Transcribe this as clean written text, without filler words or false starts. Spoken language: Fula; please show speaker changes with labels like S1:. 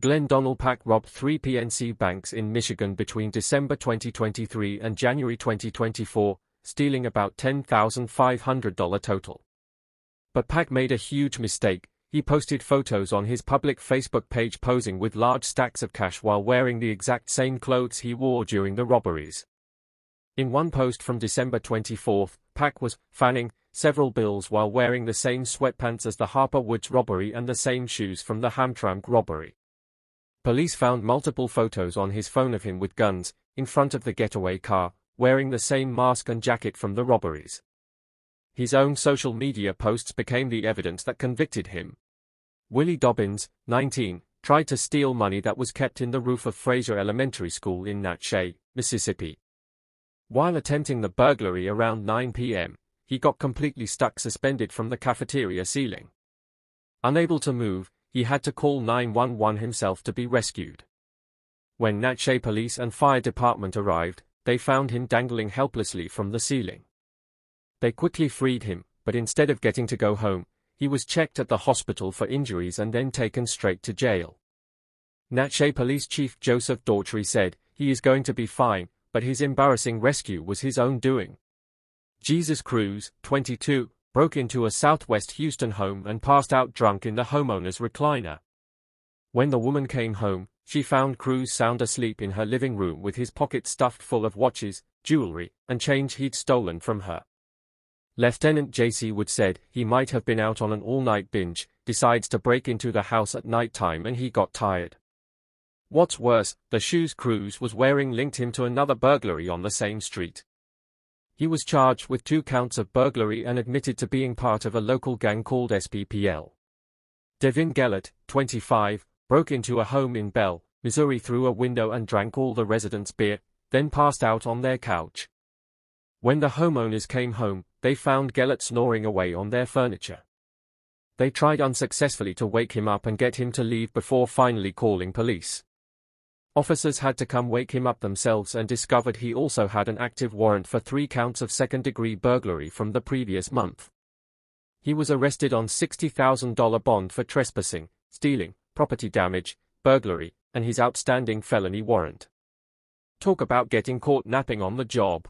S1: Glenn Donnell Pack robbed 3 PNC banks in Michigan between December 2023 and January 2024, stealing about $10,500 total. But Pack made a huge mistake. He posted photos on his public Facebook page posing with large stacks of cash while wearing the exact same clothes he wore during the robberies. In one post from December 24, Pack was fanning several bills while wearing the same sweatpants as the Harper Woods robbery and the same shoes from the Hamtramck robbery. Police found multiple photos on his phone of him with guns, in front of the getaway car, wearing the same mask and jacket from the robberies. His own social media posts became the evidence that convicted him. Willie Dobbins, 19, tried to steal money that was kept in the roof of Fraser Elementary School in Natchez, Mississippi. While attempting the burglary around 9 p.m., he got completely stuck suspended from the cafeteria ceiling. Unable to move, he had to call 911 himself to be rescued. When Natchez Police and Fire Department arrived, they found him dangling helplessly from the ceiling. They quickly freed him, but instead of getting to go home, he was checked at the hospital for injuries and then taken straight to jail. Natchez Police Chief Joseph Daughtry said, "He is going to be fine, but his embarrassing rescue was his own doing." Jesus Cruz, 22, broke into a Southwest Houston home and passed out drunk in the homeowner's recliner. When the woman came home, she found Cruz sound asleep in her living room with his pockets stuffed full of watches, jewelry, and change he'd stolen from her. Lieutenant J.C. Wood said he might have been out on an all-night binge, decides to break into the house at nighttime and he got tired. What's worse, the shoes Cruz was wearing linked him to another burglary on the same street. He was charged with 2 counts of burglary and admitted to being part of a local gang called SPPL. Devin Gellert, 25, broke into a home in Bell, Missouri through a window and drank all the residents' beer, then passed out on their couch. When the homeowners came home, they found Gellert snoring away on their furniture. They tried unsuccessfully to wake him up and get him to leave before finally calling police. Officers had to come wake him up themselves and discovered he also had an active warrant for 3 counts of second-degree burglary from the previous month. He was arrested on $60,000 bond for trespassing, stealing, property damage, burglary, and his outstanding felony warrant. Talk about getting caught napping on the job.